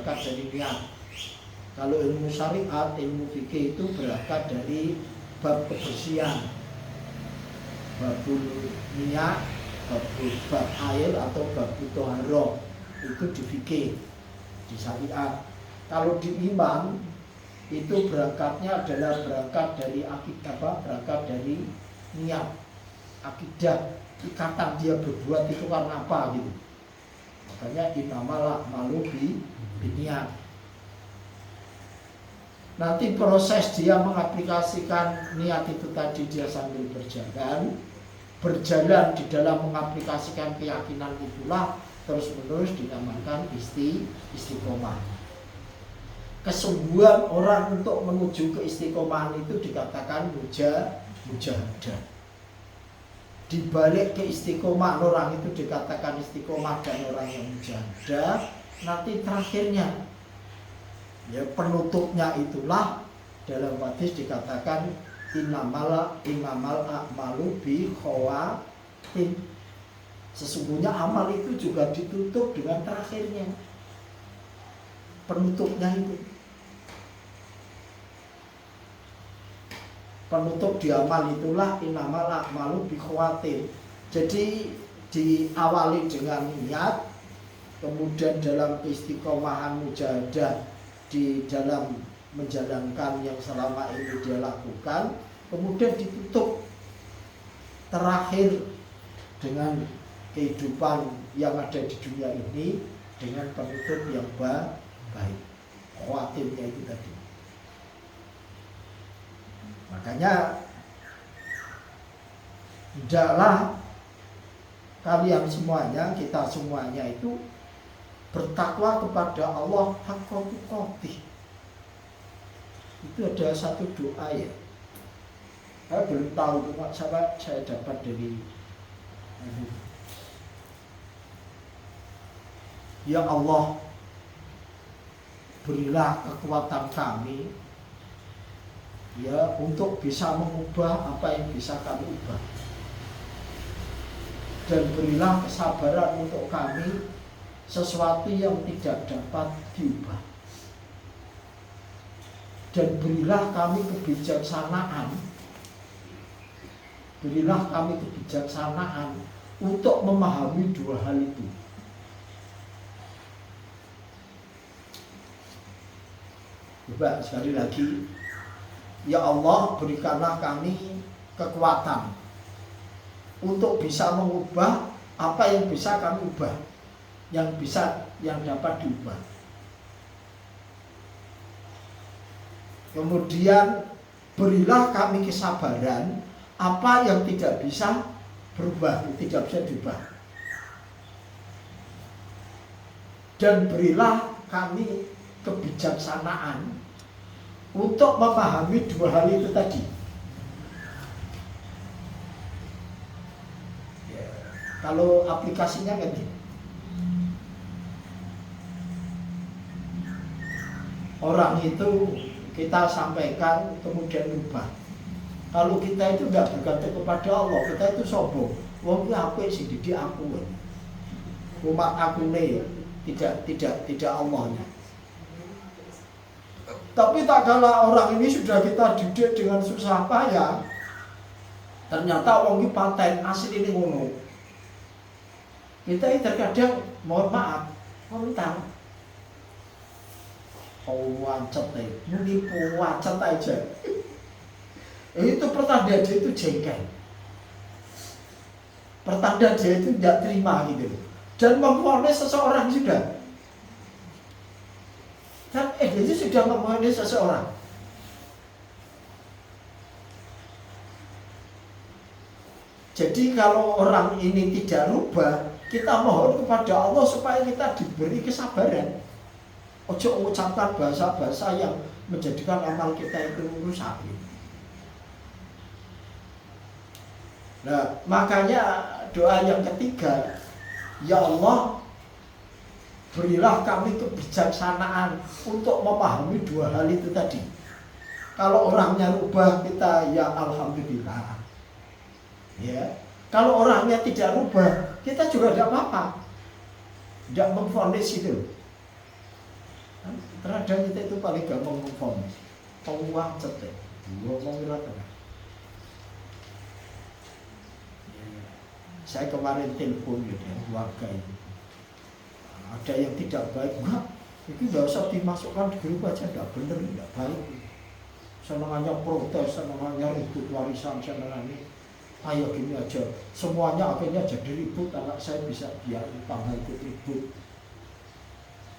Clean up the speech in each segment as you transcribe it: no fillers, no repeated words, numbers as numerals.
berangkat dari niat. Kalau ilmu syariat, ilmu fikih itu berangkat dari bab kebersihan, babul niat, bab air atau bab toharoh, itu di fikih, di syariat. Kalau di iman itu berangkatnya adalah berangkat dari akidah, berangkat dari niat, akidah, ikatan dia berbuat itu karena apa gitu. Makanya innamal a'malu binniyat. Nanti proses dia mengaplikasikan niat itu tadi, dia sambil berjalan di dalam mengaplikasikan keyakinan itulah terus-menerus dinamakan istiqomah. Kesungguhan orang untuk menuju ke istiqomahan itu dikatakan mujahadah. Di balik ke istiqomah orang itu dikatakan istiqomah dan orang yang mujahadah. Nanti terakhirnya, ya penutupnya itulah dalam hadis dikatakan innamal a'malu bi khawatim. Sesungguhnya amal itu juga ditutup dengan terakhirnya, penutupnya itu. Penutup di amal itulah innamal a'malu bi khawatim. Jadi diawali dengan niat, kemudian dalam istiqomahan mujahadah di dalam menjalankan yang selama ini dia lakukan, kemudian ditutup terakhir dengan kehidupan yang ada di dunia ini dengan penutup yang baik. Khawatimnya itu tadi. Makanya hendaklah kalian semuanya, kita semuanya itu bertakwa kepada Allah haqqa tuqatih. Itu ada satu doa ya. Saya belum tahu, cuma saya dapat dari ya Allah, berilah kekuatan kami ya untuk bisa mengubah apa yang bisa kami ubah, dan berilah kesabaran untuk kami sesuatu yang tidak dapat diubah, dan berilah kami kebijaksanaan, untuk memahami dua hal itu. Coba sekali lagi, ya Allah, berikanlah kami kekuatan untuk bisa mengubah apa yang bisa kami ubah, yang dapat diubah. Kemudian berilah kami kesabaran apa yang tidak bisa berubah, tidak bisa diubah. Dan berilah kami kebijaksanaan untuk memahami dua hal itu tadi. Ya, kalau aplikasinya kan gitu. Orang itu kita sampaikan kemudian berubah. Kalau kita itu tidak bergantung kepada Allah, kita itu sombong. Wong ki apik sing didik aku. Umat aku ne tidak Allahnya. Tapi tak kala orang ini sudah kita didik dengan susah payah, ternyata wong iki paten asli ini ngono. Kita terkadang mohon maaf, mentang wacet mungkin wacet aja. Itu pertanda dia itu jengkel, pertanda dia itu tidak terima gitu, dan memfonis seseorang sudah. Dan dia sudah memfonis seseorang. Jadi kalau orang ini tidak rubah, kita mohon kepada Allah supaya kita diberi kesabaran. Ojo mengucapkan bahasa-bahasa yang menjadikan amal kita itu rusak. Nah, makanya doa yang ketiga, ya Allah, berilah kami kebijaksanaan untuk memahami dua hal itu tadi. Kalau orangnya rubah, kita ya alhamdulillah. Ya, kalau orangnya tidak rubah, kita juga tidak apa-apa. Tidak memfonis itu. Terkadang kita itu paling gampang ngomong, uang cetek, ngomong rata. Saya kemarin telepon ya warga itu, ada yang tidak baik, enggak, itu nggak usah dimasukkan di grup aja, enggak bener, enggak baik. Senangannya protes, senangannya ribut warisan, senangannya ayo gini aja, semuanya akhirnya jadi ribut, anak saya bisa biar tambah ikut ribut.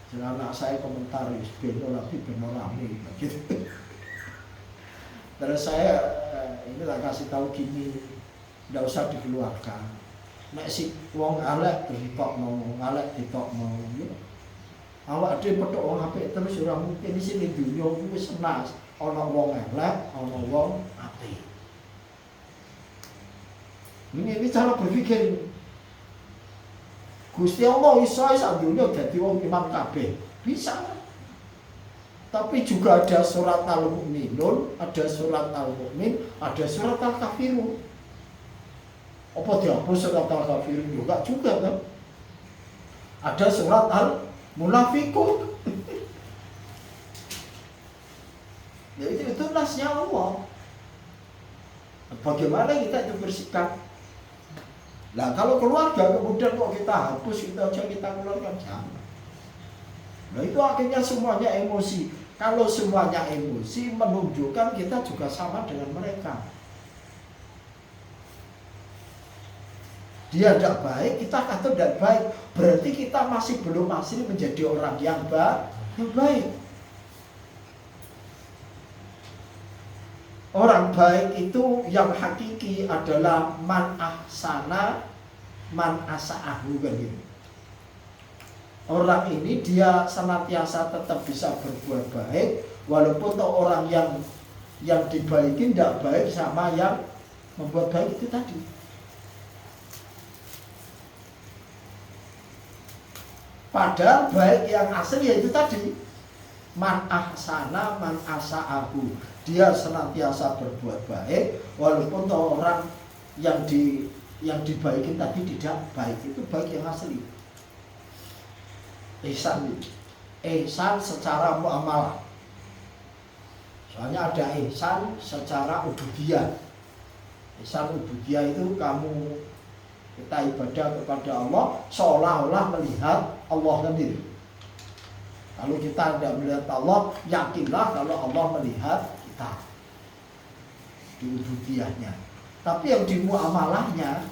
Dan anak saya komentaris, beno lagi beno rame gitu. Terus saya ini lah kasih tahu gini, nggak usah dikeluarkan. Nek si wong alek ditok mau, alek ditok mau, ya. Awak dhewe petok wong apik terus ora mungkin isi ning dunya wis senas, ana wong elek, ana wong apik. Ini cara berpikir. Gusti Allah iso sak dunya dadi wong iman kabeh. Bisa. Tapi juga ada surat Al-Mu'minun, ada surat Al-Mu'min, ada surat Al-Kafirun. Apa dihapus surat Al-Kafirun juga kan? Ada surat Al-Munafiqun. Ya itu nasnya Allah. Bagaimana kita itu bersikap? Nah kalau keluarga kemudian kok kita hapus, kita keluarkan, jangan. Nah itu akhirnya semuanya emosi. Kalau semuanya emosi menunjukkan kita juga sama dengan mereka. Dia tidak baik, kita kata tidak baik. Berarti kita masih belum asli menjadi orang yang baik. Orang baik itu yang hakiki adalah man ahsana man asa'ahu kan gitu. Orang ini dia senantiasa tetap bisa berbuat baik walaupun orang yang dibaiki tidak baik sama yang membuat baik itu tadi. Padahal baik yang asli yaitu tadi man ahsana man asa'ahu. Dia senantiasa berbuat baik walaupun orang yang dibaikin tadi tidak baik. Itu baik yang asli. Ihsan secara muamalah. Soalnya ada ihsan secara ubudiyah. Ihsan ubudiyah itu kita ibadah kepada Allah seolah-olah melihat Allah sendiri. Kalau kita tidak melihat Allah, yakinlah kalau Allah melihat kita di ubudiyahnya. Tapi yang di muamalahnya,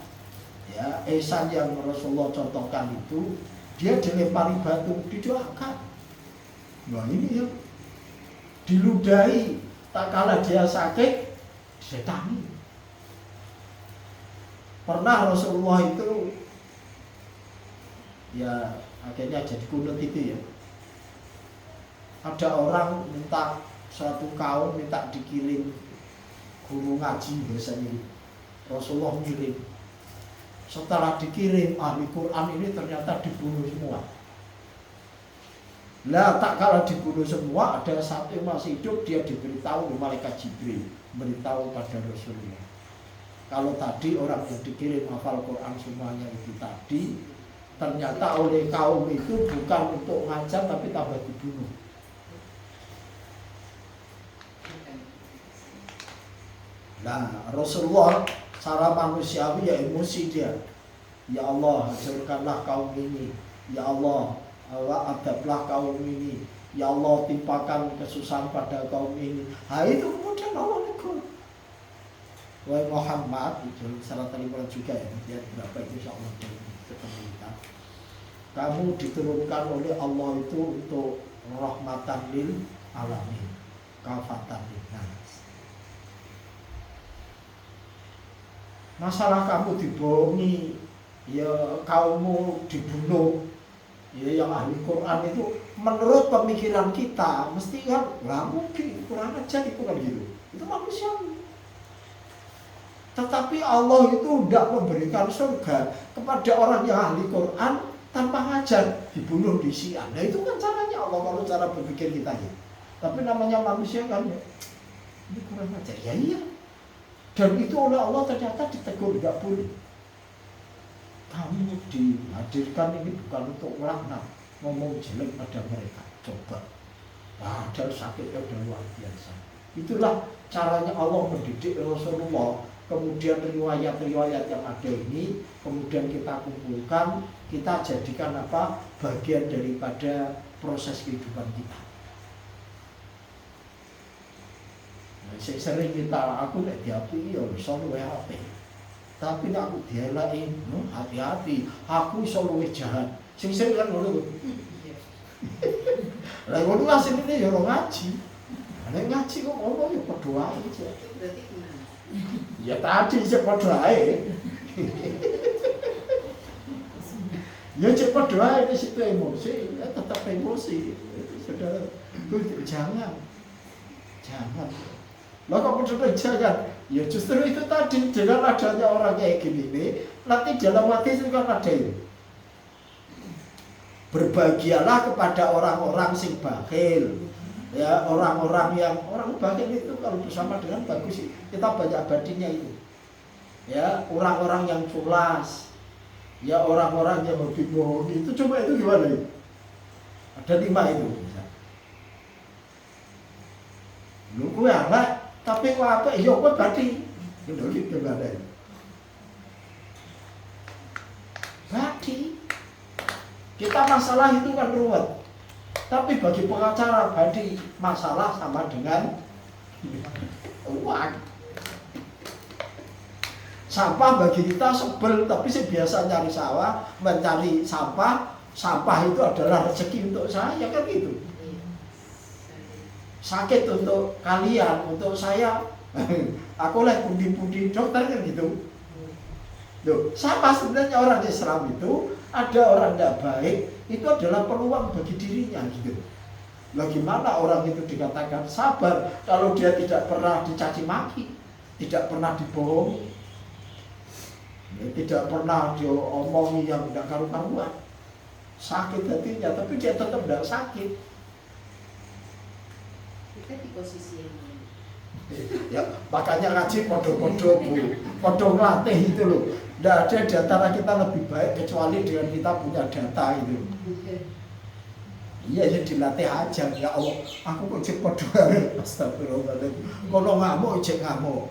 ya ihsan yang Rasulullah contohkan itu, dia dilempari batu, didoakan. Nah ini ya, diludahi, tak kalah dia sakit, disetani. Pernah Rasulullah itu, ya akhirnya jadi kunut itu ya. Ada orang minta, suatu kaum minta dikirim guru ngaji biasanya. Rasulullah ngirim. Setelah dikirim ahli Quran ini ternyata dibunuh semua. Lah tak kalah dibunuh semua, ada satu yang masih hidup, dia diberitahu oleh malaikat Jibril, beritahu pada Rasulullah. Kalau tadi orang yang dikirim hafal Quran semuanya itu tadi, ternyata oleh kaum itu bukan untuk ngajar tapi tambah dibunuh. Nah Rasulullah secara manusiawi ya emosi dia. Ya Allah hancurkanlah kaum ini. Ya Allah adablah kaum ini. Ya Allah timpakan kesusahan pada kaum ini. Nah itu kemudian Allah negur. Wahai Muhammad, itu salah terima juga ya. Dia berapa itu insya Allah ketemu kita. Kamu diturunkan oleh Allah itu untuk rahmatan lil alamin, kafatan lin nas. Masalah kamu dibohongi, ya kaummu dibunuh, ya yang ahli Quran itu menurut pemikiran kita mesti kan nggak mungkin, kurang ajar itu kan gitu. Itu manusiawi. Tetapi Allah itu tidak memberikan surga kepada orang yang ahli Quran tanpa ngajar, dibunuh di Syiah. Nah itu kan caranya Allah kalau cara berpikir kita ya. Tapi namanya manusia kan ya, ini kurang ajar. Ya iya. Dan itu oleh Allah ternyata ditegur, tidak boleh. Kamu dihadirkan ini bukan untuk melaknat, ngomong jelek pada mereka. Coba padahal sakitnya udah luar biasa. Itulah caranya Allah mendidik Rasulullah. Kemudian riwayat-riwayat yang ada ini kemudian kita kumpulkan, kita jadikan apa? Bagian daripada proses kehidupan kita. Nah, sering aku nek diapui ya iso luwih apik. Tapi nek aku dielaki, hati-hati, aku iso luwih jahat. Sing sering kan ngono. Lah ngono asline ya ora ngaji. Nek ngaji kok ngono ya padha wae. Berarti gimana? Ya tadi cek padha ae. Ya cek padha ae di situ emosi, ya tetap emosi. Saudara, jangan. Lah kok betul jangan? Ya justru itu tadi dengan adanya orang kayak gini nih, nanti dalam hati itu kan ada ini. Berbahagialah kepada orang-orang sing bakhil. Ya, orang-orang bakhil itu kalau bersama dengan bagus sih. Kita banyak abadinya itu. Ya, orang-orang yang culas. Ya, orang-orang yang hobi bohong itu coba itu gimana ya? Ada 5 itu. Lu gue elek, tapi kok apa? Ya kok badi. Itu gimana ya? Badi. Kita masalah itu kan ruwet. Tapi bagi pengacara badi masalah sama dengan uang. Sampah bagi kita sebel, tapi saya biasa nyari sawah, mencari sampah. Sampah itu adalah rezeki untuk saya, kan gitu. Sakit untuk kalian, untuk saya. Aku lah pundi-pundi dokter kan gitu. Loh, sama sebenarnya orang Islam itu ada orang tidak baik, itu adalah peluang bagi dirinya gitu. Loh, gimana orang itu dikatakan sabar kalau dia tidak pernah dicaci maki, tidak pernah dibohongi, tidak pernah diomongi yang tidak karu-karuan. Sakit hatinya, tapi dia tetap tidak sakit. Kita di posisi yang mana? Ya, makanya ngaji podo-podo Bu, podo ngelatih itu loh. Tidak ada di antara kita lebih baik kecuali dengan kita punya data itu. Iya, ya dilatih aja. Ya Allah, aku kok cek podo. Astagfirullahaladzim. Kalau ngamuk, cek ngamuk.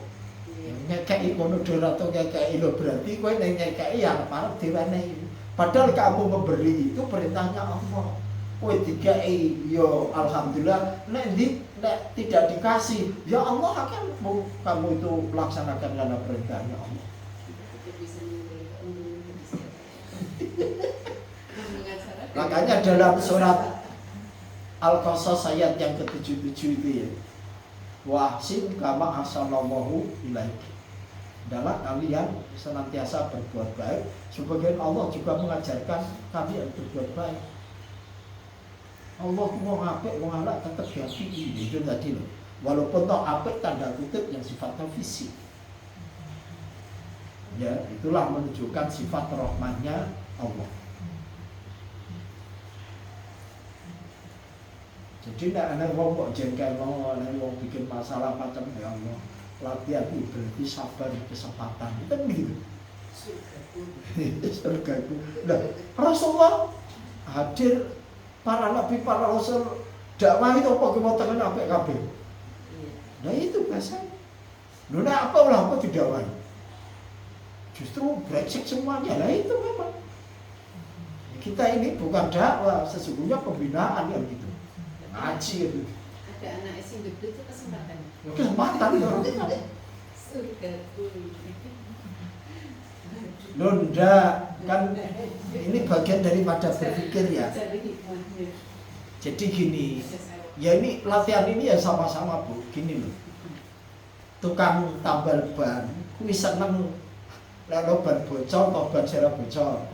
Ngekei kono dora atau ngekei lo berarti kowe ning ngekei yang parep diwenehi. Padahal kamu memberi itu perintahnya Allah. Kowe dikei yo alhamdulillah, nek tidak dikasih, ya Allah akan kamu itu laksanakan karena perintahnya Allah. Makanya dalam surat Al-Qasas ayat yang ke-77 itu ya, wahsin kama ahsanallahu ilaik. Adalah kalian senantiasa berbuat baik, sebagian Allah juga mengajarkan kalian berbuat baik. Allah mau apik, mau halak tetap diakui itu tadi loh. Walaupun toh apik tanda kutip yang sifatnya fisik. Ya, itulah menunjukkan sifat rahmannya Allah. Jadi tidak ada orang kok jengkel, ada orang bikin masalah macam ya Allah. Latihan itu berarti sabar kesempatan, itu kan begitu. Surgaku. Nah, Rasulullah hadir, para nabi, para rasul, dakwah itu apa kemotongan apa kabeh. Nah itu bahasa. Nah apa lah apa didakwah? Justru brengsek semuanya. Nah itu memang. Kita ini bukan dakwah, sesungguhnya pembinaan yang gitu. Ngaji gitu. Ada anak sing gede itu kesempatan. Kesempatan orang. Surgaku. Nunda kan ini bagian daripada berpikir ya. Jadi gini, ya ini latihan ini ya sama-sama Bu. Gini loh, tukang tambal ban, kuwi seneng lalu ban bocor atau ban serap bocor.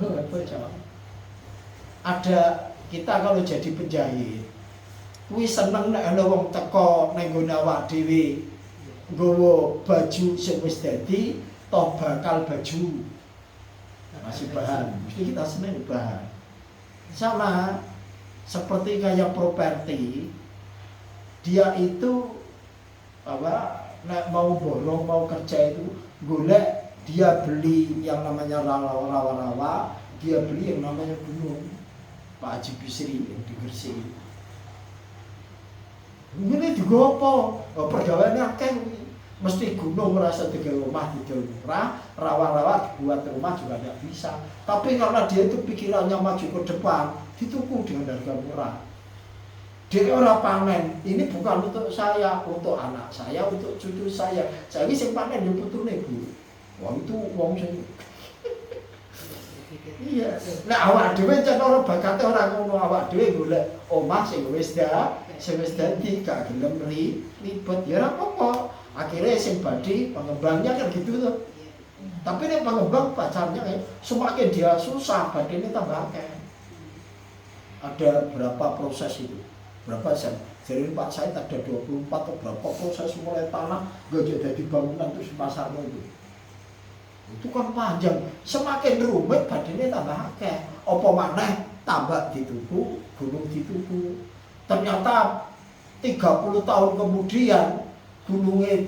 Ban bocor. Ada kita kalau jadi penjahit, kuwi seneng nek ana wong teko ning nggone awak dhewe nggawa baju sing wis dadi toh bakal baju masih bahan, mesti kita seneng bahan. Sama seperti kayak properti, dia itu apa, nek mau borong mau kerja itu golek, dia beli yang namanya rawa-rawa, dia beli yang namanya gunung. Pak Haji Bisri yang di Gresik. digo apa? Oh, pergaweane akeh kuwi. Mesti gunung merasa digawe omah didol murah, rawa-rawa dibuat rumah juga tidak bisa. Tapi karena dia itu pikirannya maju ke depan, dituku dengan harga murah. Dia orang panen, ini bukan untuk saya, untuk anak saya, untuk cucu saya. Saya ini yang panen yang putune Bu. Wah itu wong sing iya. Nah awak dhewe jan ora bakate ora ngono, awak dhewe golek omah sing wis dadi gak gelem ribet ya ora apa-apa. Akhirnya sing badi pengembangnya kan gitu tuh. Tapi nek pengembang pacarnya semakin dia susah, badine tambah akeh. Ada berapa proses itu? Berapa sen? Jadi Pak Said ada 24 atau berapa proses mulai tanah gak jadi bangunan terus pasarnya itu. Itu kan panjang, semakin rumit badine tambah akeh. Apa maneh tambah dituku, gunung dituku. Ternyata 30 tahun kemudian gunungnya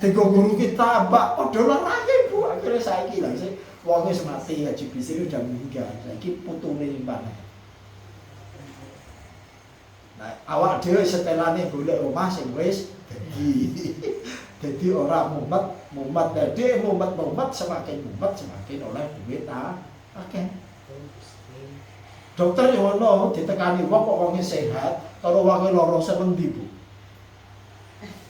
digogoro kita mbak padha larane Bu. Akhirnya saiki lha sing wong wis mati Haji Bisri udah meninggal. Saiki putune nyimpan. Nah, awak dhewe setelane golek omah sing wis dadi ora mumet dadi mumet semakin oleh duit akeh. Dokter yo ngono ditekani wong kok wonge sehat, karo wonge lara seneng ndi Bu?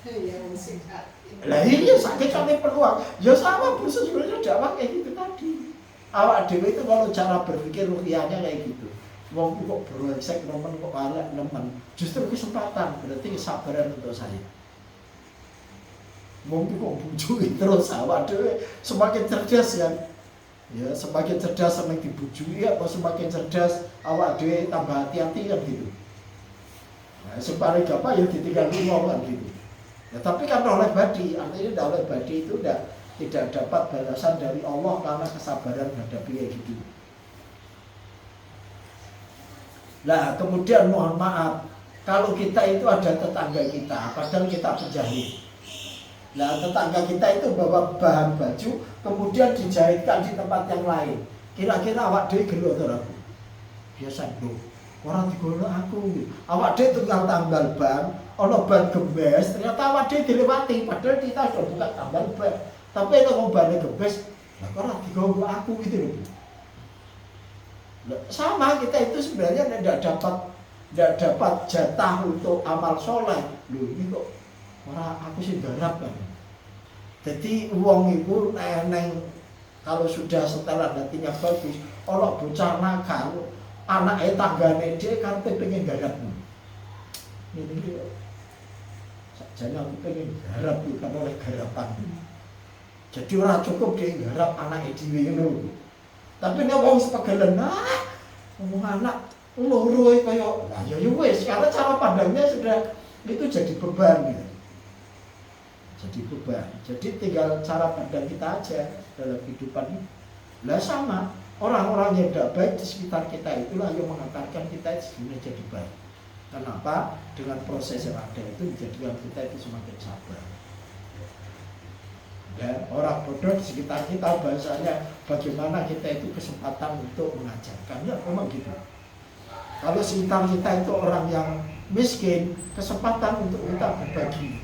Ya wong sehat. Lah iya sakit sampai peluang. Ya sama Bu sebenarnya dakwah kayak gitu tadi. Awak dhewe itu kalau cara berpikir ruhiyahnya kayak gitu. Wong kok brengsek nemen kok elek nemen. Justru kesempatan, berarti kesabaran untuk saya. Wong kok bujui terus awak dhewe semakin cerdas ya. Ya semakin cerdas seneng dibujui atau semakin cerdas awak dhewe tambah hati-hati kan gitu. Nah, sepaling apa ya ditinggal ngomong kan gitu. Ya, tapi kan oleh badi, artinya oleh badi itu tidak dapat balasan dari Allah karena kesabaran menghadapi kayak gitu. Nah kemudian mohon maaf, kalau kita itu ada tetangga kita, padahal kita penjahit. Nah tetangga kita itu bawa bahan baju, kemudian dijahitkan di tempat yang lain. Kira-kira awak dhewe gelo to ora? Biasa lho. Orang digolok aku. Awak dhewe tunggal tambal ban, ana ban gembes, ternyata awak dhewe dilewati padahal kita sudah buka tambal ban. Tapi nek ngombane gembes, lah kok ora digolok aku gitu lho. Sama kita itu sebenarnya tidak dapat jatah untuk amal soleh. Loh ini kok orang aku sih garap kan. Jadi uang itu neng kalau sudah setelah hatinya bagus, orang bocah nakal, anaknya tanggane dia kan pengen garap. Ini dia. Jadi aku pengen garap bukan oleh garapan. Jadi orang cukup dia garap anaknya dia itu. Tapi nek wong sepegelen ngomong anak loro kaya lah ya wis karena cara pandangnya sudah itu jadi beban gitu. Jadi beban. Jadi tinggal cara pandang kita aja dalam kehidupan ini. Lah sama, orang-orang yang tidak baik di sekitar kita itulah yang mengantarkan kita sebenarnya jadi baik. Kenapa? Dengan proses yang ada itu menjadikan kita itu semakin sabar. Ya, orang bodoh di sekitar kita bahasanya bagaimana kita itu kesempatan untuk mengajarkan. Ya memang gitu. Kalau sekitar kita itu orang yang miskin, kesempatan untuk kita berbagi.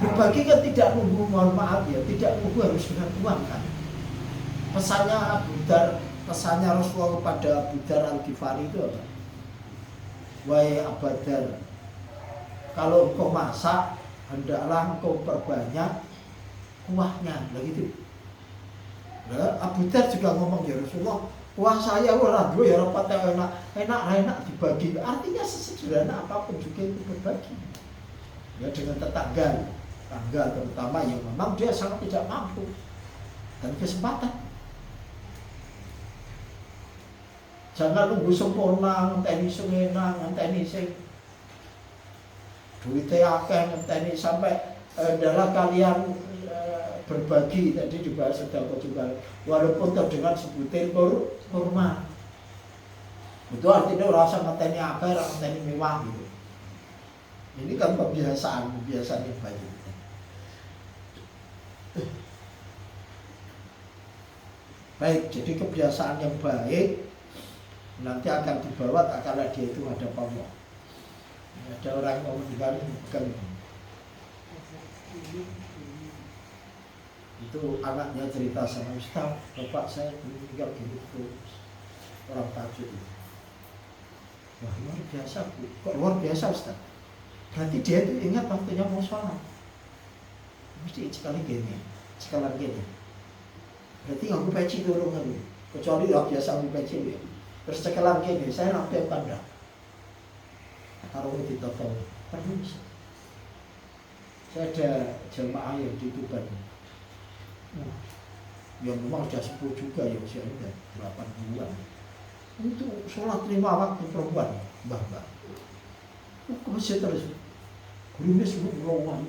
Berbagi kan tidak nunggu, mohon maaf ya, tidak nunggu harus dengan uang kan. Pesannya Abu Dar, pesannya Rasulullah kepada Abu Dar Al-Ghifari itu apa? Wahai Abu Dar, kalau engkau masak hendaklah engkau perbanyak kuahnya, begitu. Nah, Abu Dar juga ngomong ya Rasulullah, kuah saya ora duwe ya ora enak dibagi. Artinya sesederhana apapun juga itu berbagi. Ya dengan tetangga terutama yang memang dia sangat tidak mampu dan kesempatan. Jangan nunggu sempurna, ngenteni sing enak, ngenteni sing duitnya akeh, ngenteni sampai adalah kalian berbagi tadi juga sudah juga walaupun dengan sebutir kurma. Itu artinya rasa ngenteni akeh, ngenteni mewah gitu. Ini kan kebiasaan yang baik. Baik, jadi kebiasaan yang baik nanti akan dibawa tak kala dia itu ada Allah. Ada orang yang mau meninggal bukan itu anaknya cerita sama Ustaz, bapak saya meninggal gitu, orang tajud itu. Wah luar biasa Bu, kok luar biasa Ustaz? Berarti dia itu ingat waktunya mau sholat. Mesti sekali gini. Berarti aku peci turun kan, kecuali ya biasa aku peci ya. Terus cekelan gini, saya rapi tanda. Taruh di toko, terus. Saya ada jemaah yang di Tuban. Yang memang sudah sepuh juga ya usianya 8 bulan. Itu sholat 5 waktu perempuan, mbah. Ke masjid terus, gerimis merawat.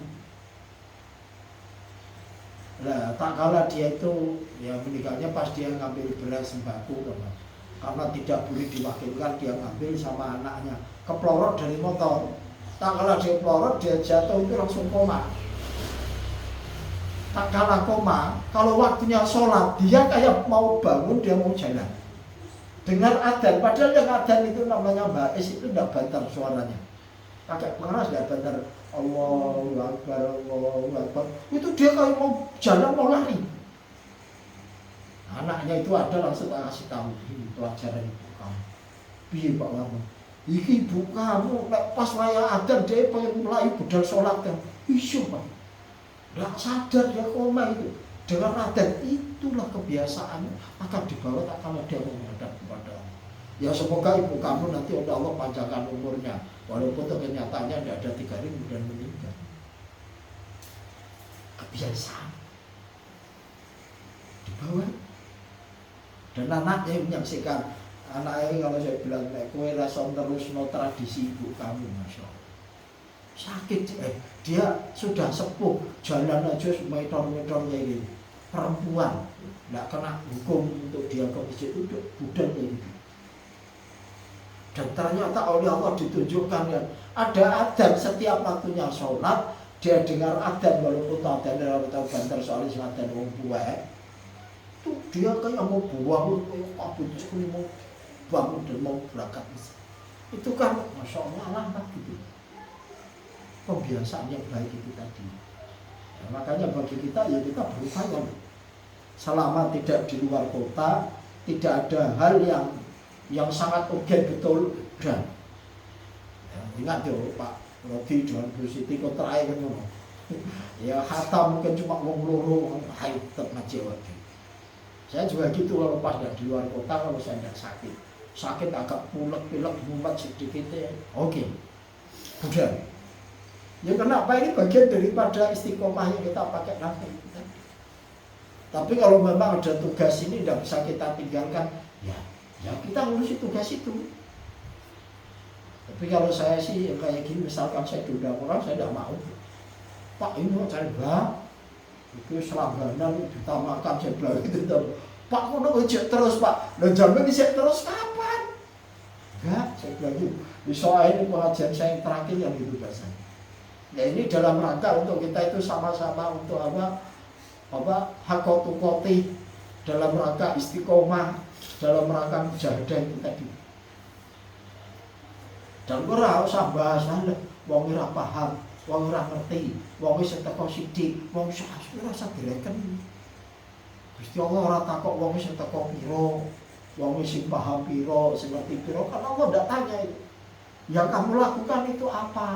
Nah, tak kala dia itu ya meninggalnya pas dia ngambil beras sembako teman. Karena tidak boleh diwakilkan, dia ngambil sama anaknya, keplorot dari motor. Tak kala dia pelorot, dia jatuh itu langsung koma. Tak kala koma, kalau waktunya sholat, dia kayak mau bangun, dia mau jalan. Dengar adzan, padahal yang adzan itu namanya ba'is, itu tidak bantar suaranya. Kakek pengeras tidak bantar, Allahu Akbar, Allahu Akbar. Itu dia kayak mau jalan, mau lari. Anaknya itu ada langsung tak kasih tahu, ini pelajaran ibu kamu. Piye Pak Warno? Iki ibu kamu, pas wayah adzan dia pengen mulai budal sholat kan. Isu Pak. Tidak sadar dia koma itu. Dengan adzan itulah kebiasaannya akan dibawa tak kalau dia menghadap kepada Allah. Ya semoga ibu kamu nanti oleh Allah panjangkan umurnya. Walaupun kenyataannya tidak ada 3 hari kemudian meninggal. Kebiasaan dibawa. Dan anaknya yang menyaksikan. Anaknya kalau saya bilang, kowe rason terus no tradisi ibu kamu, Masya Allah. Sakit, dia sudah sepuh, jalan aja meter-meter kayak gini. Perempuan, tidak kena hukum untuk dia ke masjid itu, budan kayak gitu. Dan ternyata oleh Allah ditunjukkan ya, ada adzan setiap waktunya sholat, dia dengar adzan walaupun adzan dalam tahu banter soal adzan wong buah. Tuh dia kayak mau buang, apa sekali mau bangun dan mau berangkat. Itu kan Masya Allah alamat gitu. Kebiasaan yang baik itu tadi. Ya, makanya bagi kita ya kita berupaya. Selama tidak di luar kota, tidak ada hal yang sangat urgen betul dan ya, ingat yo Pak Rodi dengan Bu Siti kok terakhir kan ya khatam mungkin cuma wong loro hai tetap ngaji wae. Saya juga gitu kalau pas nggak di luar kota, kalau saya nggak sakit agak pilek mumet sedikit ya, oke, udah. Ya kenapa ini bagian daripada istiqomah yang kita pakai nanti. Tapi kalau memang ada tugas ini tidak bisa kita tinggalkan, ya kita ngurusi tugas itu. Tapi kalau saya sih kayak gini, misalkan saya diundang orang, saya tidak mau. Pak ini mau cari bang. Itu selangganan ditamakan sebelah itu Pak kok ngejek terus Pak dan jamnya disek terus kapan? Enggak, saya bilang gitu. Soal ini pengajian saya yang terakhir yang gitu bahasanya. Ya ini dalam rangka untuk kita itu sama-sama untuk apa hakotukoti, dalam rangka istiqomah, dalam rangka mujahadah itu tadi. Dan ora usah bahas wong ora paham, wong ora ngerti, wong wis teko sithik, wong ora usah direken. Gusti Allah ora takok wong wis teko pira, wong wis paham pira, sing ngerti pira, kan Allah ndak tanya itu. Yang kamu lakukan itu apa?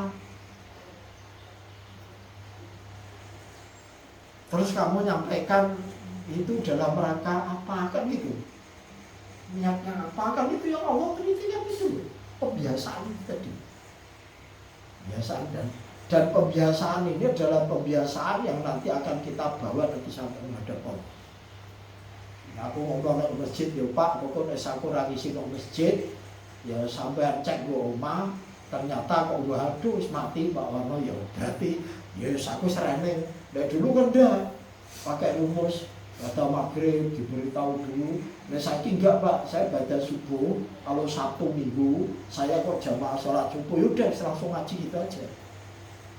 Terus kamu nyampaikan itu dalam rangka apa kan gitu? Niatnya apa kan itu yang Allah teliti kan itu. Kebiasaan itu tadi. Kebiasaan dan kebiasaan ini adalah kebiasaan yang nanti akan kita bawa nanti sampai menghadap Allah. Aku ngomong ke masjid ya Pak, pokoknya aku rangisi ke masjid, ya sampai cek ke omah, ternyata kok waduh mati Pak Warno ya berarti ya aku serene. Dari dulu kan dah pakai rumus baca maghrib diberitahu dulu. Nah saya enggak Pak, saya baca subuh. Kalau Sabtu Minggu saya kok jamaah sholat subuh, yaudah langsung ngaji gitu aja.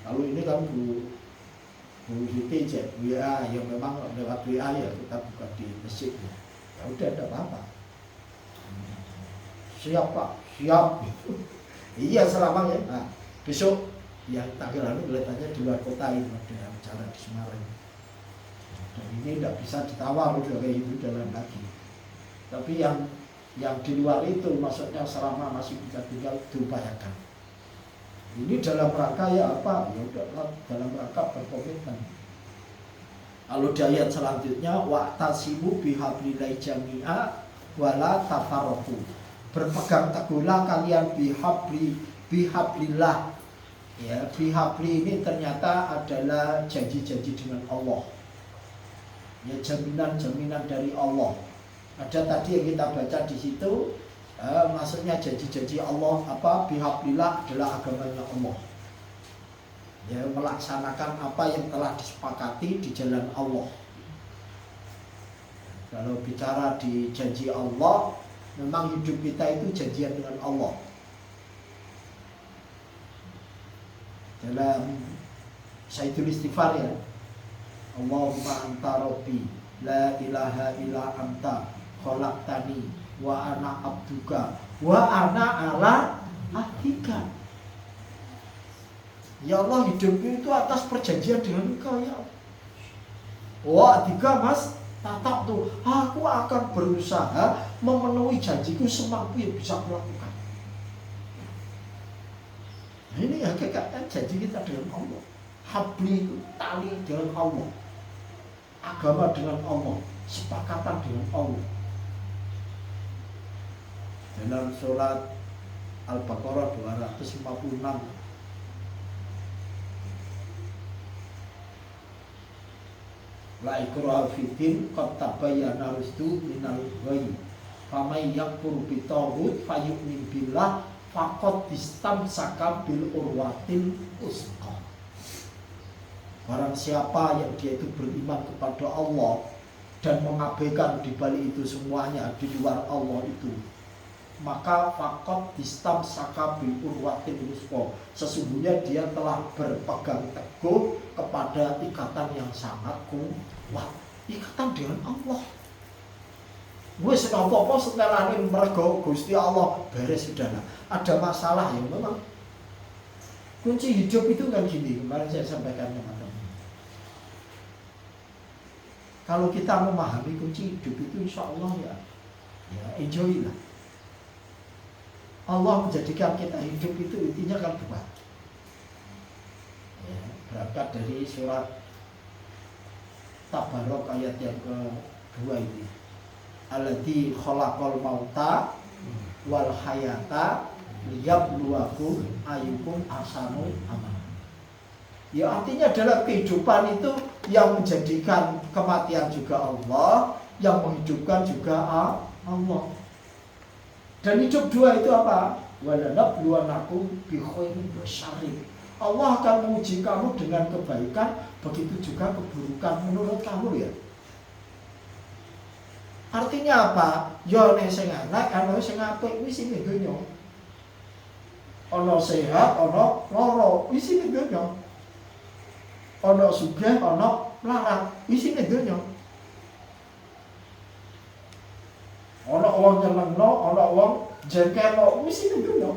Kalau ini kan Bu Siti cek WA, ya memang lewat WA ya kita buka di masjid ya udah ada apa-apa. siap Pak, siap. Iya selama ya. Nah, besok yang tanggal lalu kelihatannya di luar kota itu ada acara di Semarang. Dan ini tidak bisa ditawar udah kayak itu jalan lagi. Tapi yang di luar itu maksudnya selama masih bisa tinggal diupayakan. Ini dalam rangka ya apa? Ya udah dalam rangka berkomitmen. Lalu di ayat selanjutnya wa'tasimu bihablillahi jami'a wala tafarraqu. Berpegang teguhlah kalian bihablillah. Ya, bihabli ini ternyata adalah janji-janji dengan Allah. Ya, jaminan-jaminan dari Allah. Ada tadi yang kita baca di situ, maksudnya janji-janji Allah apa? Bihablillah adalah agamanya Allah. Ya, melaksanakan apa yang telah disepakati di jalan Allah. Kalau bicara di janji Allah, memang hidup kita itu janjian dengan Allah. Dalam Sayyidul Istighfar ya, Allahumma anta rabbi la ilaha illa anta khalaqtani wa ana abduka wa ana ala ahdika. Ya Allah, hidupku itu atas perjanjian dengan Engkau ya Allah. Wa ahdika mas tatap tuh, aku akan berusaha memenuhi janjiku semampu yang bisa melakukan. Nah, ini hakikatnya janji kita dengan Allah. Habli itu tali dengan Allah, agama dengan Allah, sepakatan dengan Allah. Dalam surat Al-Baqarah 256, la ikraha fiddin qad tabayyana rusdu minal ghayy faman yakfur bitaghut fayu'min billah faqad istamsaka bil urwatil wuthqa. Barang siapa yang dia itu beriman kepada Allah dan mengabaikan di balik itu semuanya di luar Allah itu, maka faqad istamsaka bil urwatil wuthqa, sesungguhnya dia telah berpegang teguh kepada ikatan yang sangat kuat, ikatan dengan Allah. Wis apa-apa setelahane mergo Gusti Allah beres sudahlah. Ada masalah ya memang. Kunci hidup itu kan gini, kemarin saya sampaikan teman-teman. Kalau kita memahami kunci hidup itu insya Allah ya enjoy lah. Allah menjadikan kita hidup itu intinya kan dua. Ya, berangkat dari surat Tabarok ayat yang kedua ini. Alladzi khalaqal mauta wal hayata liyabluwakum ayyukum ahsanu amala. Ya artinya dalam kehidupan itu yang menjadikan kematian juga Allah, yang menghidupkan juga Allah. Dan hidup dua itu apa? Walanabluwanakum bi khairin wa syarrin. Allah akan menguji kamu dengan kebaikan, begitu juga keburukan menurut kamu ya. Artinya apa? Ya nek sing elek, ana sing apik wis iki donya. Ana sehat, ana lara, wis iki donya. Ana sugih, ana mlarat, wis iki donya. Ana wong nyenengno, ana wong jengkelno, wis iki donya.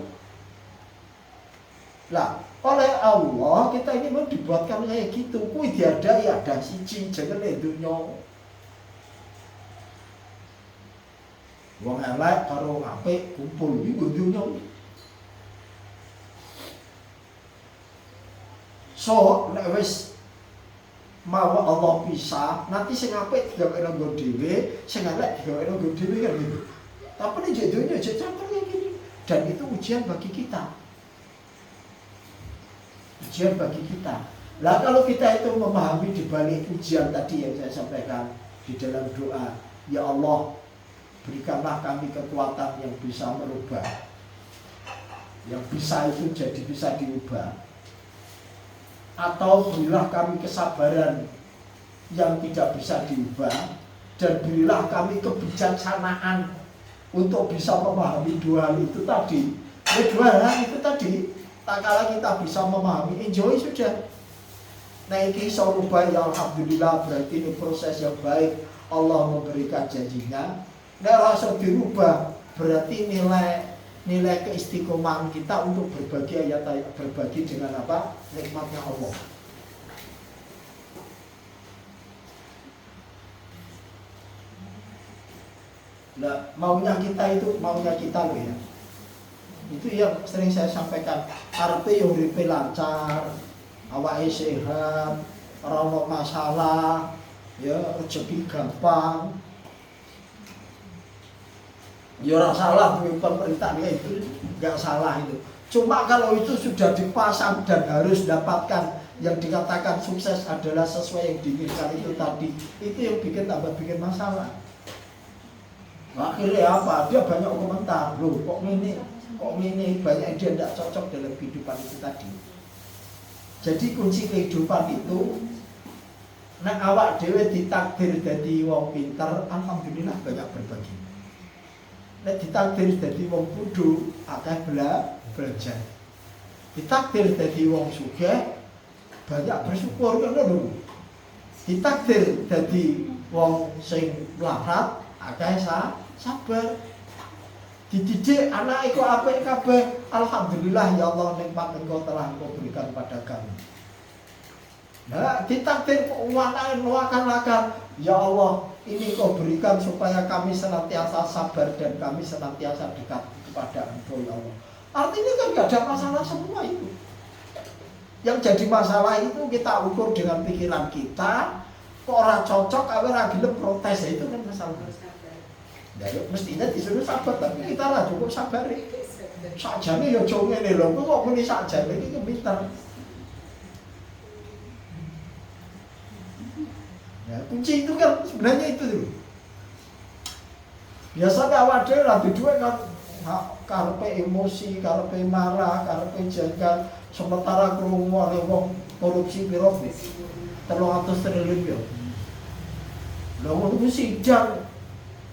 Lah, oleh Allah kita ini mau dibuatkan kayak gitu. Kuwi diadai ada siji jenenge donya. Wong elek karo apik kumpul iki donya. So, nek wis mau Allah pisah, nanti sing apik digawekno nggo dhewe, sing elek digawekno nggo dhewe kan gitu. Tapi nek donya aja campur kayak gini. Dan itu ujian bagi kita. Ujian bagi kita. Lah kalau kita itu memahami di balik ujian tadi yang saya sampaikan di dalam doa, ya Allah, berikanlah kami kekuatan yang bisa merubah, yang bisa itu jadi bisa diubah, atau berilah kami kesabaran yang tidak bisa diubah, dan berilah kami kebijaksanaan untuk bisa memahami dua hal itu tadi. Dua hal itu tadi, tak kala kita bisa memahami, enjoy sudah. Nah ini iso rubah ya alhamdulillah, berarti ini proses yang baik. Allah memberikan janjinya. Nek rasa dirubah, berarti nilai nilai keistiqomahan kita untuk berbagi berbagi dengan apa? Nikmatnya Allah. Nah, maunya kita loh ya. Itu yang sering saya sampaikan. Karepe yo uripe lancar, awake sehat, ora ono masalah, ya rezeki gampang. Ya ora salah pemerintah itu, enggak salah itu. Cuma kalau itu sudah dipasang dan harus dapatkan yang dikatakan sukses adalah sesuai yang diinginkan itu tadi, itu yang bikin masalah. Akhirnya apa? Dia banyak komentar, loh kok ini banyak dia tidak cocok dalam kehidupan itu tadi. Jadi kunci kehidupan itu, nek awak dhewe ditakdir dadi wong pinter, alhamdulillah banyak berbagi. Nek ditakdir dadi wong bodho, akeh belajar. Ditakdir dadi wong sugih, banyak bersyukur ngono lho. Ditakdir dadi wong sing melarat, akeh sabar. Dididik anak iku apik kabeh, alhamdulillah ya Allah nikmat Engkau telah Engkau berikan pada kami. Nah, ditakdir akan ya Allah, ini Kau berikan supaya kami senantiasa sabar dan kami senantiasa dekat kepada Engkau ya Allah. Artinya kan gak ada masalah semua itu. Yang jadi masalah itu kita ukur dengan pikiran kita, kok ora cocok, ora gelem protes, itu kan masalah. Ya mestinya disuruh sabar, tapi kita lah cukup sabar. Sakjane ya aja ngene lho, kok muni sakjane iki kepinter. Ya, kunci itu kan sebenarnya itu tuh. Biasanya awak dhewe ra duwe kan karepe emosi, karepe marah, karepe jengkel, sementara krungu oleh wong korupsi piro 300 triliun ya. Lha ngono ku sidang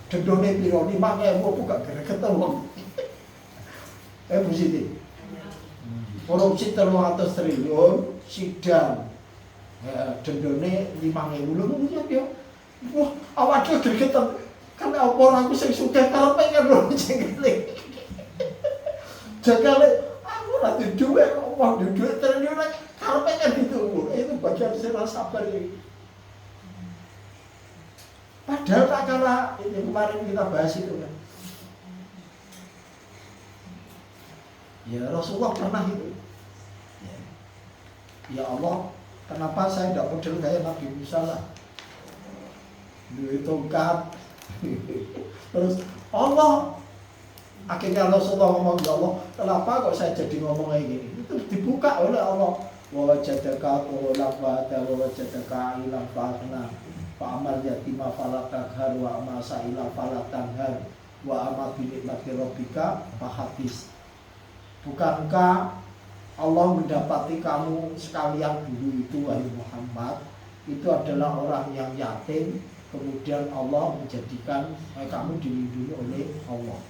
dendone piro 5.000 kok gak greget wong. Bu Siti. Korupsi 300 triliun sidang. Dendone 5.000 lho ngono ya. Wah, awak dhewe gregetan. Kan apa aku sing sugih karepe kan lho jengkel. Jengkel aku ora duwe kok wong duwe triliun karepe kan ditunggu. Itu bagian sing sabar iki. Padahal tak kalah ini kemarin kita bahas itu kan. Ya Rasulullah pernah itu. Ya Allah, kenapa saya tidak model kayak Nabi Musa lah? Duit tongkat. Terus Allah, akhirnya Rasulullah ngomong, ya Allah, kenapa kok saya jadi ngomong kayak gini? Itu dibuka oleh Allah. Wa wajadaka qawlan wa wajadaka ilan fa'na. Fa'amal yatima falatakhar wa amal sa'ila falatanhar wa amal binikmati rabbika fahadis. Bukankah Allah mendapati kamu sekalian dulu itu wahai Muhammad, itu adalah orang yang yatim, kemudian Allah menjadikan kamu dilindungi oleh Allah.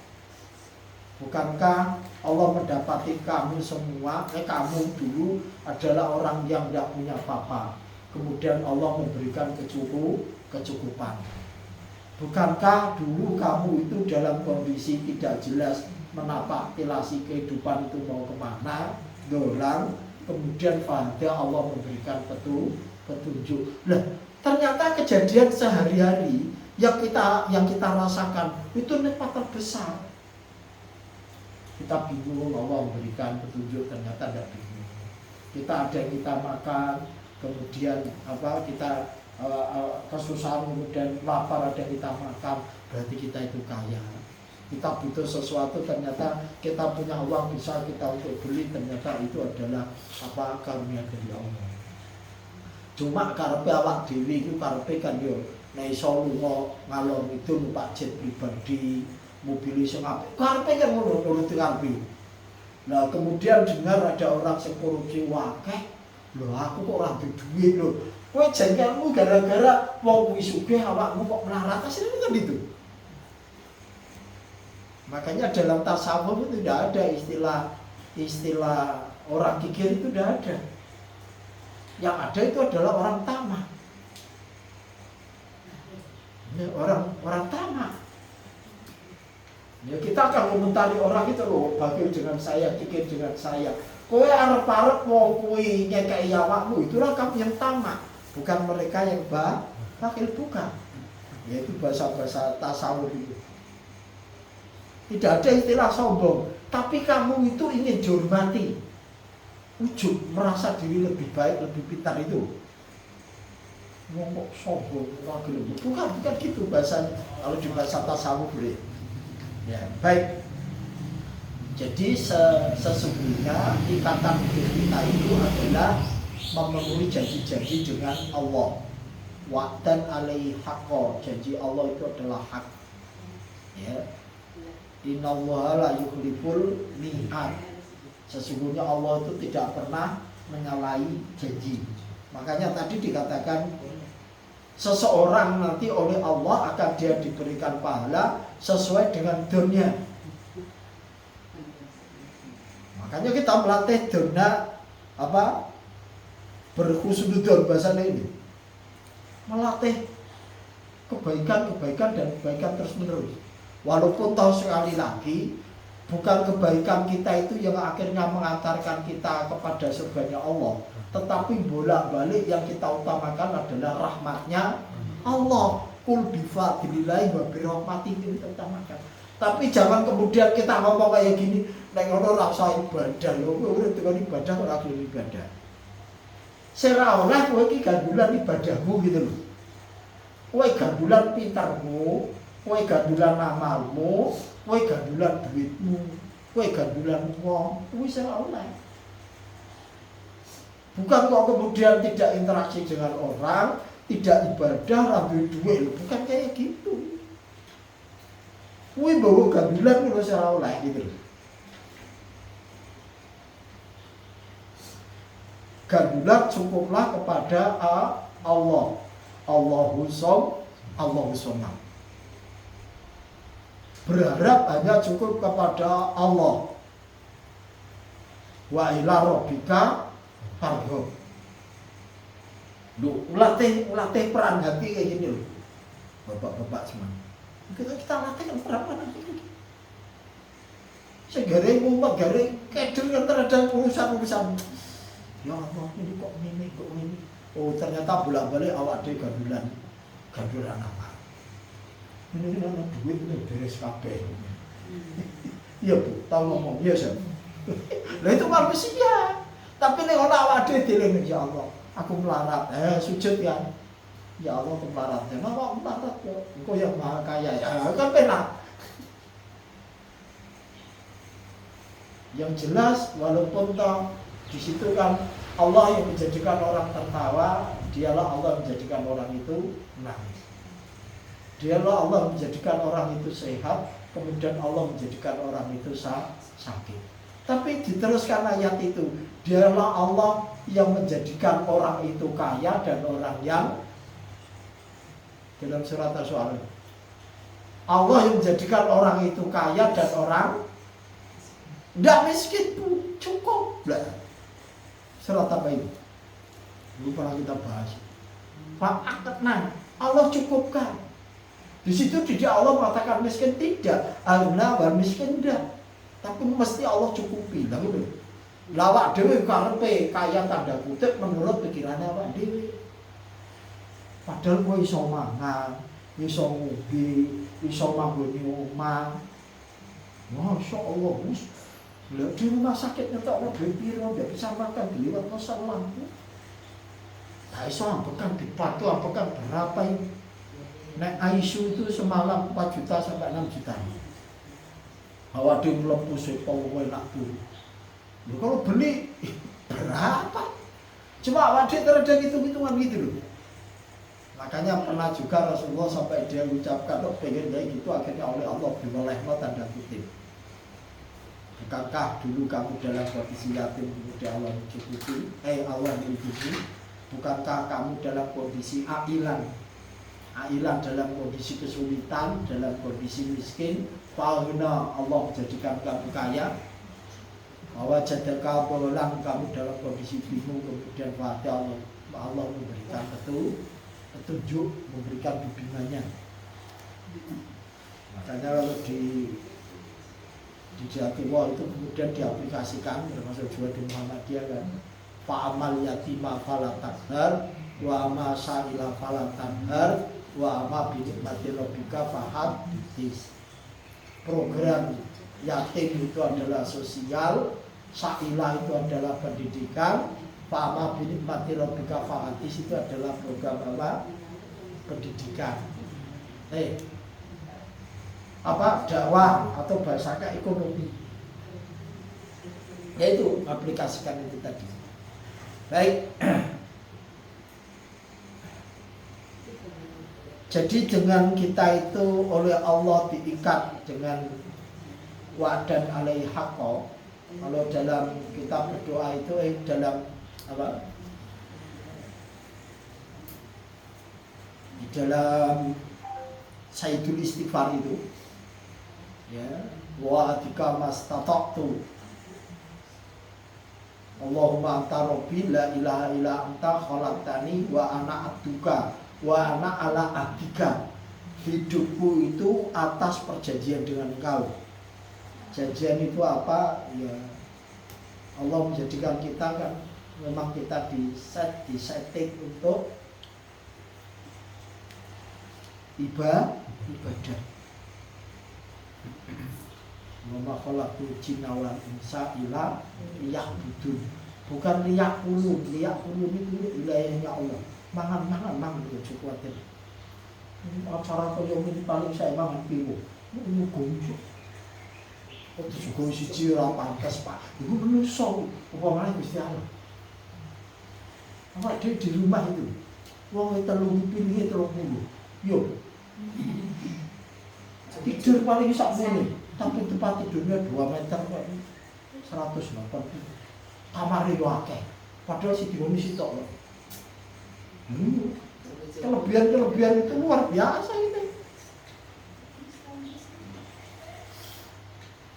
Bukankah Allah mendapati kamu semua, kamu dulu adalah orang yang tidak punya apa-apa, kemudian Allah memberikan kecukupan. Bukankah dulu kamu itu dalam kondisi tidak jelas menapak tilasi kehidupan itu mau kemana, dolang, kemudian pada Allah memberikan petunjuk. Nah, ternyata kejadian sehari-hari yang kita rasakan itu nikmat terbesar. Kita bingung, Allah memberikan petunjuk, ternyata tidak bingung. Kita ada yang kita makan, kemudian kita kesusahan, kemudian lapar, ada kita makan, berarti kita itu kaya. Kita butuh sesuatu, ternyata kita punya uang bisa kita untuk beli, ternyata itu adalah karunia dari Allah. Cuma karepe awak dhewe iku karepe kan yo nek iso lunga ngalor itu numpak jet pribadi, mobil sing apik. Karepe kan ngono nuruti karepe. Nah, kemudian dengar ada orang sing korupsi wakeh. Lho aku kok ora duwe lho. Kowe jengkelmu gara-gara wong kuwi sugih awakmu kok melarat, asline kan gitu. Makanya dalam tasawuf itu tidak ada istilah orang kikir, itu tidak ada. Yang ada itu adalah orang tamak. Orang tamak. Ya kita akan komentari orang itu loh, bakil dengan saya, kikir dengan saya. Kowe arep-arep wong kuwi nyekeki awakmu, itulah kamu yang tamak, bukan mereka yang bakil, bukan. Yaitu bahasa-bahasa tasawuf itu. Tidak ada istilah sombong, tapi kamu itu ingin dihormati. Ujub, merasa diri lebih baik, lebih pintar itu. Ngomong sombong, bukan gitu bahasanya. Kalau di bahasa tasawuf boleh. Ya, baik. Jadi sesungguhnya ikatan hidup kita itu adalah memenuhi janji-janji dengan Allah. Wa'dan alaihi haqqo, janji Allah itu adalah hak. Ya. Innallaha la yukhliful mi'ad. Sesungguhnya Allah itu tidak pernah menyalahi janji. Makanya tadi dikatakan seseorang nanti oleh Allah akan dia diberikan pahala sesuai dengan dunia. Makanya kita melatih dona berhusnudzon bahasanya ini. Melatih kebaikan dan kebaikan terus menerus. Walaupun tahu sekali lagi bukan kebaikan kita itu yang akhirnya mengantarkan kita kepada surganya Allah, tetapi bolak-balik yang kita utamakan adalah rahmatnya Allah. Qul bifadlillahi wa birahmatihi kita utamakan. Tapi jangan kemudian kita ngomong kayak gini, nek ngono ora usah ibadah lho, kowe urip dengan ibadah ora gelem ibadah. Sira oleh kowe iki gandulan ibadahmu gitu lho. Kowe gandulan pintarmu, kowe gandulan amalmu, kowe gandulan duitmu, kowe gandulan wong, kuwi sira oleh. Bukan kok kemudian tidak interaksi dengan orang, tidak ibadah, rabi duit lho, bukan kayak gitu. Kuwi bawa gandulan lho sira oleh gitu lho. Gandulan cukuplah kepada Allah. Allahu Samad. Berharap hanya cukup kepada Allah. Wa ila rabbika farghab. Latih peran hati kayak gini loh. Bapak-bapak semua. Kita latih kan berapa nanti? Segare umat gare keder kan terhadap urusan-urusan. Ya Allah, ini kok ini. Oh, ternyata bolak-balik awak dhewe gandulan apa? Ini ana duit ini beres kabeh. Iya, Bu, tahu ngomong, iya, Sam. Lah itu manusia. Tapi nek ana awak dhewe dieling ya Allah, aku melarat. Sujud ya. Ya Allah, aku melarat. Ya awak melarat kok. Engko yang maha kaya ya, kan penak. Yang jelas walaupun toh di situ kan Allah yang menjadikan orang tertawa, dialah Allah yang menjadikan orang itu menangis. Dialah Allah yang menjadikan orang itu sehat, kemudian Allah menjadikan orang itu sakit. Tapi diteruskan ayat itu, dialah Allah yang menjadikan orang itu kaya dan orang yang dalam surat Asy-Syu'ara. Allah yang menjadikan orang itu kaya dan orang tidak miskin pun cukup lah. Surat apa ini? Dulu pernah kita bahas. Fa'akatna, Allah cukupkan. Di situ tidak Allah mengatakan miskin, tidak. Al-ghina wal miskin tidak. Tapi mesti Allah cukupi. Lah gitu. Lawak dhewe karepe kaya tanda kutip menurut pikirannya awak dhewe. Padahal kowe iso mangan, iso ngombe, iso manggoni omah. Masya Allah, di rumah sakit nyetok ono duit piro, ndak bisa makan diliwat kosan lampu. Tak iso ambekan dipatu ambekan berapa ini? Nek ICU itu semalam 4 juta sampai 6 juta. Awak di mlebu sepo kowe nak turu. Lho kalau beli berapa? Cuma awak terhadap hitung-hitungan gitu loh. Makanya pernah juga Rasulullah sampai dia ucapkan, oh pengen kayak gitu, akhirnya oleh Allah diwelehno tanda kutip. Bukankah dulu kamu dalam kondisi yatim kemudian Allah mencukupi, Allah melindungi? Bukankah kamu dalam kondisi ailan dalam kondisi kesulitan, dalam kondisi miskin, faghna, Allah menjadikan kamu kaya? Bahwa jadaka bolang kamu dalam kondisi bingung, kemudian pada Allah memberikan petunjuk, memberikan bimbingannya. Makanya kalau di di Jawa itu kemudian diaplikasikan termasuk juga di Muhammadiyah kan. Fa'amal yatima fala takhar wa ma sa'ila fala tanhar wa ma bi nikmati rabbika fahaddits. Program yatim itu adalah sosial, sa'ila itu adalah pendidikan, fa'ama bi nikmati rabbika fahaddits itu adalah program apa? Pendidikan. Dakwah atau bahasanya ekonomi. Yaitu aplikasikan itu tadi. Baik. Jadi dengan kita itu oleh Allah diikat dengan wa'dan alaihi haqqo. Kalau dalam kita berdoa itu dalam apa? Di dalam Sayyidul Istighfar itu ya, wa atika mastata'tu Allahumma anta rabbi la ilaha illa anta khalaqtani wa ana abduka wa ana ala abdika. Hidupku itu atas perjanjian dengan engkau. Janjian itu apa? Ya Allah menjadikan kita kan memang kita disetting untuk ibadah. Wa khalaqul jinna wal insa illa liya'budun. Bukan liya'kulun itu wilayahnya Allah. Mangan itu cukup aja. Acara kaya ini paling saya mangan piwo. Ini gonjok. Kok juga siji ora pantes, Pak. Iku menungso, upamane Gusti Allah. Awak dhewe di rumah itu. Wong telung piringe 30. Yo. Tidur paling sak ngene, tapi tempat tidurnya 2 meter kok 180. Kamar itu akeh. Padahal si dihuni sitok loh. Kelebihan itu luar biasa itu.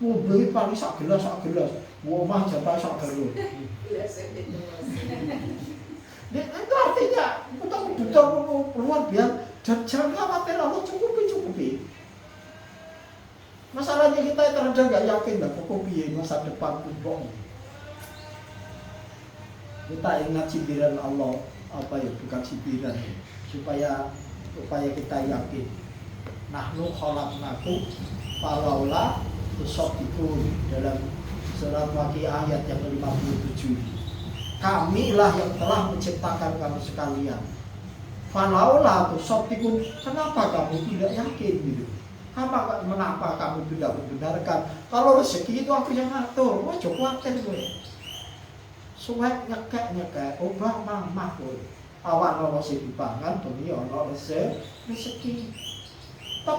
Mobil paling sak gelas. Omah jatah sak galon. Itu artinya betul luar biasa. Jangan khawatir, Allah cukupi. Masalahnya kita terkadang nggak yakin lah kok piye masa depan pun. Kita ingat sindiran Allah, bukan sindiran, supaya kita yakin. Nahnu khalaqnakum falaula tusaddiqun, dalam surat Waqiah ayat yang ke-57. Kamilah yang telah menciptakan kamu sekalian. Falaula tusaddiqun, kenapa kamu tidak yakin gitu? Mengapa kamu tidak membenarkan? Kalau rezeki itu aku yang ngatur, wah cukup khawatir gue. Suwek nyekek, obah mamah gue. Awak ono sing dipangan, bengi ono rezeki.